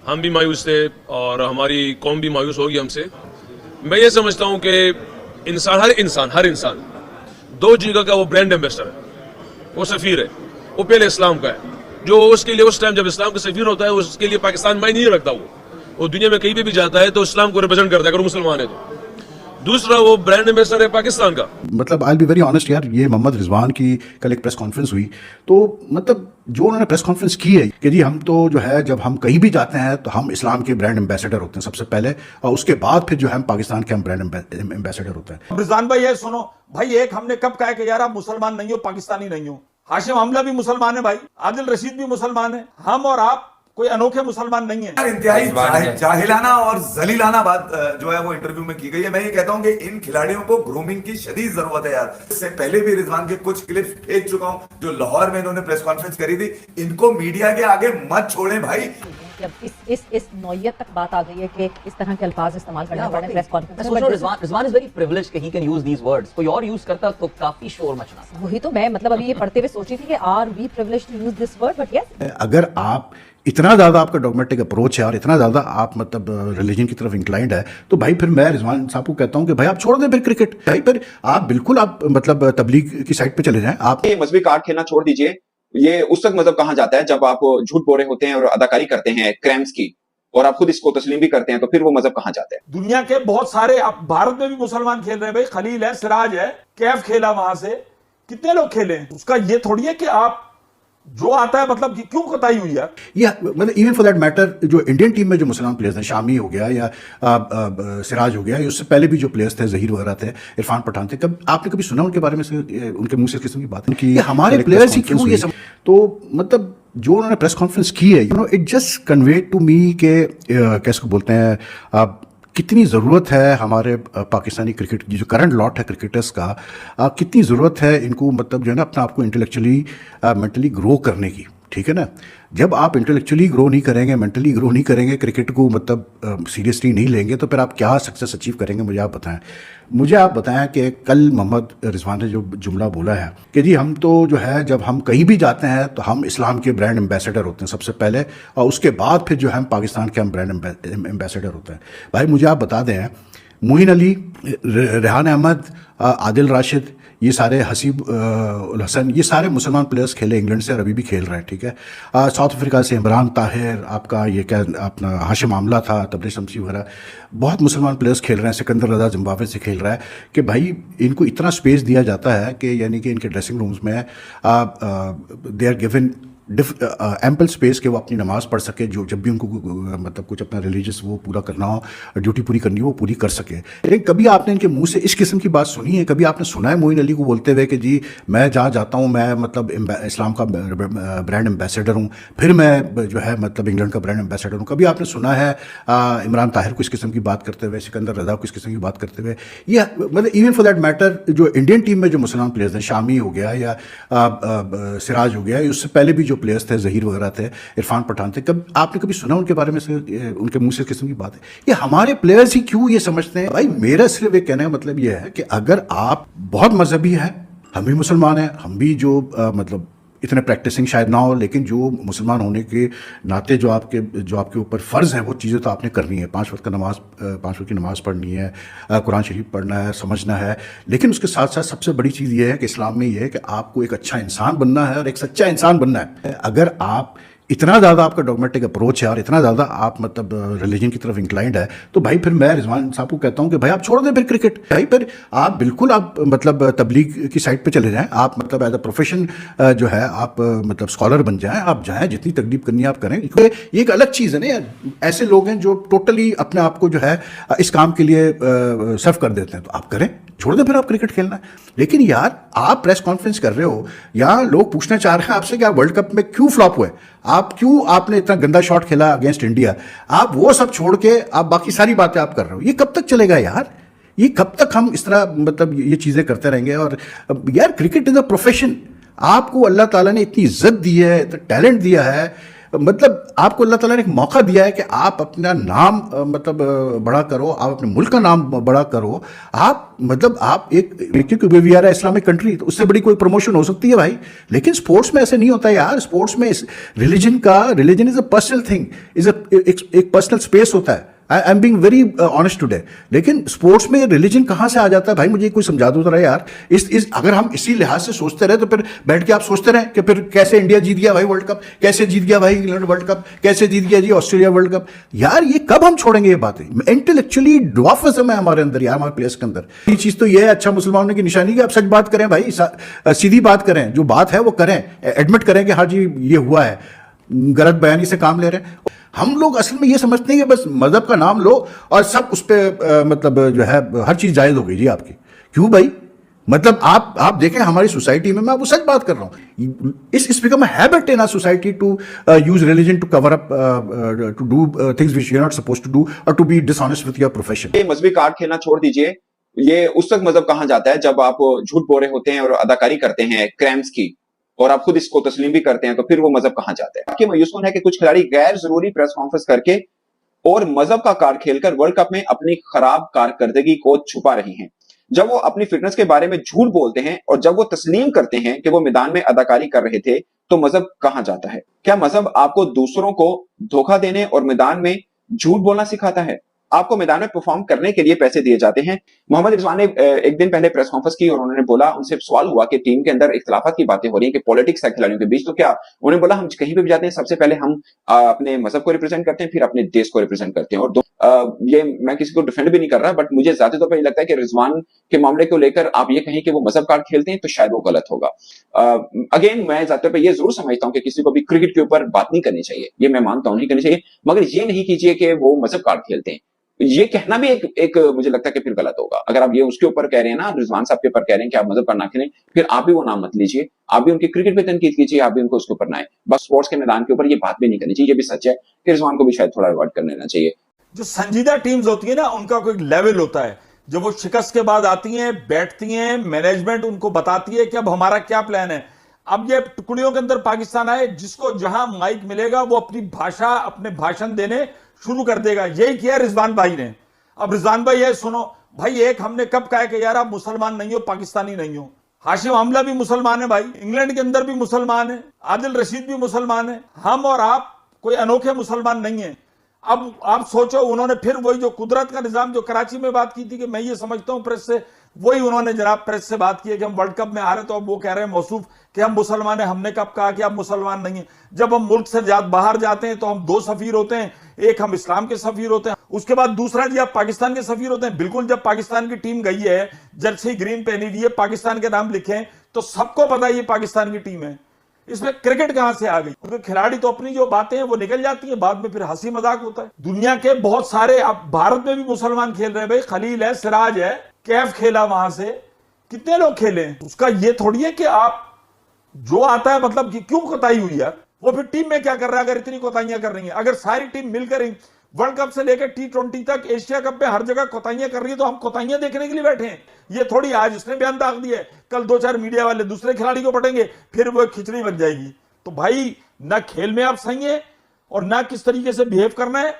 हम भी मायूस थे और हमारी कौम भी मायूस होगी हमसे। मैं ये समझता हूँ कि हर इंसान दो जगह का वो ब्रांड एम्बेसडर है, वो सफ़ीर है, वो पहले इस्लाम का है, जो उसके लिए उस टाइम जब इस्लाम का सफ़ीर होता है उसके लिए पाकिस्तान मायने नहीं रखता। वो दुनिया में कहीं पे भी जाता है तो इस्लाम को रिप्रेजेंट करता है अगर वो मुसलमान है तो। दूसरा वो ब्रांड एम्बेसडर है पाकिस्तान का। मतलब आई बी वेरी ऑनेस्ट यार, ये मोहम्मद रिजवान की कल एक प्रेस कॉन्फ्रेंस हुई तो मतलब जो उन्होंने प्रेस कॉन्फ्रेंस की है कि जी हम तो जो है जब हम कहीं भी जाते हैं तो हम इस्लाम के ब्रांड एम्बेसडर होते हैं सबसे पहले, और उसके बाद फिर जो है हम पाकिस्तान के हम ब्रांड एम्बेसडर होते हैं। रिजवान भाई ये सुनो भाई, एक हमने कब कहा कि यार आप मुसलमान नहीं हो, पाकिस्तानी नहीं हो। हाशिम हमला भी मुसलमान है भाई, आदिल रशीद भी मुसलमान है, हम और आप कोई अनोखे मुसलमान नहीं है। इंतहाई जाहिलाना और जलीलाना बात जो है वो इंटरव्यू में की गई है। मैं ये कहता हूं कि इन खिलाड़ियों को ग्रूमिंग की शदीद जरूरत है यार। इससे पहले भी रिजवान के कुछ क्लिप्स भेज चुका हूं जो लाहौर में इन्होंने प्रेस कॉन्फ्रेंस करी थी। इनको मीडिया के आगे मत छोड़ें भाई। जब इस नौयत तक बात आ गई है कि इस तरह के अल्फाज इस्तेमाल करना पड़े प्रेस कॉन्फ्रेंस में। रिजवान इज वेरी प्रिविलेज्ड कि he can use these words. कोई और यूज करता तो काफी शोर मचना। वही तो मैं मतलब अभी ये पढ़ते हुए सोच रही थी कि are we privileged to use this word, but yes अगर आप इतना ज़्यादा आपका डॉगमेटिक अप्रोच है और इतना ज़्यादा आप मतलब रिलीजन की तरफ इंक्लाइंड है तो भाई फिर मैं रिजवान साहब को कहता हूं कि भाई आप छोड़ दें फिर क्रिकेट। भाई फिर आप बिल्कुल आप मतलब तबलीग की साइड पे चले जाएं। आप ये मजहबी कार्ड खेलना छोड़ दीजिए। ये उस तक मतलब कहा जाता है जब आप झूठ बोल रहे होते हैं और अदाकारी करते हैं क्राइम्स की, और आप खुद इसको तस्लीम भी करते हैं, तो फिर वो मजहब कहाँ जाता है। दुनिया के बहुत सारे, अब भारत में भी मुसलमान खेल रहे हैं भाई। खलील है, सिराज है, कैफ खेला वहां से, कितने लोग खेले हैं। उसका ये थोड़ी है कि आप जो आता है मतलब कि क्यों कताई हुई है। या मतलब इवन फॉर दैट मैटर जो इंडियन टीम में जो मुसलमान प्लेयर्स हैं, शामी हो गया या सिराज हो गया, उससे पहले भी जो प्लेयर्स थे, जहीर वगैरह थे, इरफान पठान थे, कब आपने कभी सुना उनके बारे में से, उनके मुंह से इस किस्म की बात कि हमारे प्लेयर्स ही क्यों ये सब। तो मतलब जो उन्होंने प्रेस कॉन्फ्रेंस की है, it just convey to me के कैसे बोलते हैं कितनी ज़रूरत है हमारे पाकिस्तानी क्रिकेट की, जो करंट लॉट है क्रिकेटर्स का, कितनी ज़रूरत है इनको मतलब जो है ना अपना आपको इंटेलेक्चुअली मेंटली ग्रो करने की। ठीक है ना, जब आप इंटेलेक्चुअली ग्रो नहीं करेंगे, मेंटली ग्रो नहीं करेंगे, क्रिकेट को मतलब सीरियसली नहीं लेंगे, तो फिर आप क्या सक्सेस अचीव करेंगे। मुझे आप बताएं कि कल मोहम्मद रिजवान ने जो जुमला बोला है कि जी हम तो जो है जब हम कहीं भी जाते हैं तो हम इस्लाम के ब्रांड एम्बेसडर होते हैं सबसे पहले, और उसके बाद फिर जो है हम पाकिस्तान के हम ब्रांड एम्बेसडर होते हैं। भाई मुझे आप बता दें, मोइन अली, रेहान अहमद, आदिल राशिद, ये सारे हसीब उल हसन, ये सारे मुसलमान प्लेयर्स खेले इंग्लैंड से और अभी भी खेल रहे हैं। ठीक है, साउथ अफ्रीका से इमरान ताहिर, आपका ये क्या अपना हाशिम आमला था, तबरेज़ शमसी वगैरह, बहुत मुसलमान प्लेयर्स खेल रहे हैं। सिकंदर रजा जिम्बाब्वे से खेल रहा है। कि भाई इनको इतना स्पेस दिया जाता है कि यानी कि इनके ड्रेसिंग रूम्स में they are given ample space के वो अपनी नमाज पढ़ सके, जो जब भी उनको मतलब कुछ अपना रिलीजियस वो पूरा करना हो, ड्यूटी पूरी करनी हो, वो पूरी कर सके। लेकिन कभी आपने इनके मुंह से इस किस्म की बात सुनी है? कभी आपने सुना है मोइन अली को बोलते हुए कि जी मैं जहाँ जाता हूँ मैं मतलब इस्लाम का ब्रांड एम्बेसडर हूँ, फिर मैं जो है मतलब इंग्लैंड का ब्रांड एम्बेसडर हूँ? कभी आपने सुना है इमरान ताहिर को इस किस्म की बात करते हुए, सिकंदर रजा को इस किस्म की बात करते हुए? या मतलब इवन फॉर दैट मैटर जो इंडियन टीम में जो मुसलमान प्लेयर्स हैं, शामी हो गया या सिराज हो गया, उससे पहले भी जो प्लेयर्स थे, जहीर वगैरह थे, इरफान पठान थे, कब आपने कभी सुना उनके बारे में से, उनके मुंह से किस्म की बात है? ये हमारे प्लेयर्स ही क्यों ये समझते हैं? भाई मेरा सिर्फ एक कहने का मतलब ये है कि अगर आप बहुत मजहबी हैं, हम भी मुसलमान हैं, हम भी जो मतलब इतने प्रैक्टिसिंग शायद ना हो, लेकिन जो मुसलमान होने के नाते जो आपके ऊपर फ़र्ज़ है वो चीज़ें तो आपने करनी है। 5 वक्त की नमाज़ पढ़नी है, कुरान शरीफ पढ़ना है, समझना है। लेकिन उसके साथ साथ सबसे बड़ी चीज़ ये है कि इस्लाम में ये है कि आपको एक अच्छा इंसान बनना है और एक सच्चा इंसान बनना है। अगर आप इतना ज़्यादा आपका डॉगमेटिक अप्रोच है और इतना ज़्यादा आप मतलब रिलीजन की तरफ इंक्लाइंड है, तो भाई फिर मैं रिजवान साहब को कहता हूं कि भाई आप छोड़ दें फिर क्रिकेट। भाई फिर आप बिल्कुल आप मतलब तबलीग की साइड पे चले जाएं। आप मतलब एज अ प्रोफेशन जो है आप मतलब स्कॉलर बन जाएं, आप जाएं, जितनी तकलीफ करनी है आप करें। ये एक अलग चीज़ है ना यार, ऐसे लोग हैं जो टोटली अपने आप को जो है इस काम के लिए सर्व कर देते हैं, तो आप करें, छोड़ दें फिर आप क्रिकेट खेलना। लेकिन यार आप प्रेस कॉन्फ्रेंस कर रहे हो, यहाँ लोग पूछना चाह रहे हैं आपसे कि आप वर्ल्ड कप में क्यों फ्लॉप हुए, आपने इतना गंदा शॉट खेला अगेंस्ट इंडिया, आप वो सब छोड़ के आप बाकी सारी बातें आप कर रहे हो। ये कब तक चलेगा यार? ये कब तक हम इस तरह मतलब ये चीज़ें करते रहेंगे? और यार क्रिकेट इज़ अ प्रोफेशन। आपको अल्लाह ताला ने इतनी इज्जत दी है, इतना टैलेंट दिया है, मतलब आपको अल्लाह ताला ने एक मौका दिया है कि आप अपना नाम बड़ा करो, आप अपने मुल्क का नाम बड़ा करो। आप मतलब आप एक, क्योंकि वी आर इस्लामिक कंट्री, तो उससे बड़ी कोई प्रमोशन हो सकती है भाई। लेकिन स्पोर्ट्स में ऐसे नहीं होता यार। स्पोर्ट्स में religion is a personal thing, एक पर्सनल स्पेस होता है। I am being very honest today. लेकिन स्पोर्ट्स में रिलीजन कहाँ से आ जाता है भाई? मुझे कोई समझा दो जरा यार। अगर हम इसी लिहाज से सोचते रहे तो फिर बैठ के आप सोचते रहे कि फिर कैसे इंडिया जीत गया भाई वर्ल्ड कप, कैसे जीत गया भाई इंग्लैंड वर्ल्ड कप, कैसे जीत गया जी ऑस्ट्रेलिया वर्ल्ड कप। यार ये कब हम छोड़ेंगे ये बातें? इंटेलेक्चुअली ड्वार्फिज्म है हमारे अंदर यार, हमारे प्लेयर्स के अंदर। ये चीज तो ये है अच्छा मुसलमान होने की निशानी कि आप सच बात करें भाई, सीधी बात करें, जो बात है वो करें, एडमिट करें कि हाँ जी ये हुआ है, गलत बयानी से काम ले रहे हैं। हम लोग असल में ये समझते हैं कि बस मजहब का नाम लो और सब उस पर मतलब जो है हर चीज जायज हो गई जी आपकी। क्यों भाई? मतलब आप देखें हमारी सोसाइटी में, मैं आपको सच बात कर रहा हूँ, is become a habit in our society to use religion to cover up, to do things which you are not supposed to do और to be dishonest with your profession. ये मजहबी कार्ड खेलना छोड़ दीजिए। ये उस तक मजहब कहा जाता है जब आप झूठ बोल रहे होते हैं और अदाकारी करते हैं क्राइम्स की, और आप खुद इसको तस्लीम भी करते हैं, तो फिर वो मजहब कहां जाता है। आपकी मायूस है कि कुछ खिलाड़ी गैर जरूरी प्रेस कॉन्फ्रेंस करके और मजहब का कार्ड खेलकर वर्ल्ड कप में अपनी खराब कारकर्दगी को छुपा रही हैं। जब वो अपनी फिटनेस के बारे में झूठ बोलते हैं और जब वो तस्लीम करते हैं कि वो मैदान में अदाकारी कर रहे थे, तो मजहब कहां जाता है? क्या मजहब आपको दूसरों को धोखा देने और मैदान में झूठ बोलना सिखाता है? आपको मैदान में परफॉर्म करने के लिए पैसे दिए जाते हैं। मोहम्मद रिजवान ने एक दिन पहले प्रेस कॉन्फ्रेंस की और उन्होंने बोला, उनसे सवाल हुआ कि टीम के अंदर इख्तिलाफात की बातें हो रही हैं कि पॉलिटिक्स है खिलाड़ियों के बीच, तो क्या? उन्होंने बोला हम कहीं पे भी जाते हैं सबसे पहले हम अपने मजहब को रिप्रेजेंट करते हैं, फिर अपने देश को रिप्रेजेंट करते हैं। और ये मैं किसी को डिफेंड भी नहीं कर रहा, बट मुझे ज्यादा तौर पर ये लगता है कि रिजवान के मामले को लेकर आप ये कहें कि वो मजहब कार्ड खेलते हैं तो शायद वो गलत होगा। अगेन मैं ज्यादातर पे ये जरूर समझता हूँ कि किसी को भी क्रिकेट के ऊपर बात नहीं करनी चाहिए, ये मैं मानता हूँ नहीं करनी चाहिए, मगर ये नहीं कीजिए कि वो मजहब कार्ड खेलते हैं। ये कहना भी एक मुझे लगता है कि फिर गलत होगा। अगर आप ये उसके ऊपर कह रहे हैं ना, रिजवान साहब के ऊपर कह रहे हैं कि आप मजहब पर ना खेलें, फिर आप भी वो नाम मत लीजिए, आप भी उनकी क्रिकेट पे तनकीद कीजिए, आप भी उनको उसके ऊपर ना आए। बस स्पोर्ट्स के मैदान के ऊपर ये बात भी नहीं करनी चाहिए। ये भी सच है कि रिजवान को भी शायद थोड़ा अवॉइड कर लेना चाहिए। जो संजीदा टीम्स होती है ना, उनका कोई लेवल होता है। जब वो शिकस्त के बाद आती हैं, बैठती हैं, मैनेजमेंट उनको बताती है कि अब हमारा क्या प्लान है। अब ये टुकड़ियों के अंदर पाकिस्तान आए, जिसको जहां माइक मिलेगा वो अपनी भाषा, अपने भाषण देने शुरू कर देगा। यही किया रिजवान भाई ने। अब रिजवान भाई है, सुनो भाई, एक हमने कब कहा कि यार आप मुसलमान नहीं हो, पाकिस्तानी नहीं हो। हाशिम हमला भी मुसलमान है भाई, इंग्लैंड के अंदर भी मुसलमान है, आदिल रशीद भी मुसलमान है। हम और आप कोई अनोखे मुसलमान नहीं है। अब आप सोचो, उन्होंने फिर वही जो कुदरत का निजाम जो कराची में बात की थी कि मैं ये समझता हूं प्रेस से, वही उन्होंने जनाब प्रेस से बात की है कि हम वर्ल्ड कप में आ रहे, तो अब वो कह रहे हैं मौसूफ कि हम मुसलमान हैं। हमने कब कहा कि आप मुसलमान नहीं है? जब हम मुल्क से बाहर जाते हैं तो हम दो सफीर होते हैं, एक हम इस्लाम के सफीर होते हैं, उसके बाद दूसरा जी आप पाकिस्तान के सफीर होते हैं। बिल्कुल, जब पाकिस्तान की टीम गई है, जर्सी ग्रीन पहनी हुई है, पाकिस्तान के नाम लिखे हैं, तो सबको पता है ये पाकिस्तान की टीम है। इसमें क्रिकेट कहां से आ गई? क्योंकि खिलाड़ी तो अपनी जो बातें हैं वो निकल जाती है, बाद में फिर हंसी मजाक होता है। दुनिया के बहुत सारे, अब भारत में भी मुसलमान खेल रहे हैं भाई, खलील है, सिराज है, कैफ खेला वहां से, कितने लोग खेले। उसका ये थोड़ी है कि आप जो आता है, मतलब कि क्यों कोताही हुई यार, वो फिर टीम में क्या कर रहा है? अगर इतनी कोताहियां कर रही है, अगर सारी टीम मिलकर ही वर्ल्ड कप से लेकर T20 तक, एशिया कप में हर जगह कोताहियां कर रही है, तो हम कोताहियां देखने के लिए बैठे हैं। ये थोड़ी आज उसने बयान दाग दिया है, कल दो चार मीडिया वाले दूसरे खिलाड़ी को पटेंगे, फिर वो खिचड़ी बन जाएगी। तो भाई ना खेल में आप सही है और ना किस तरीके से बिहेव करना है।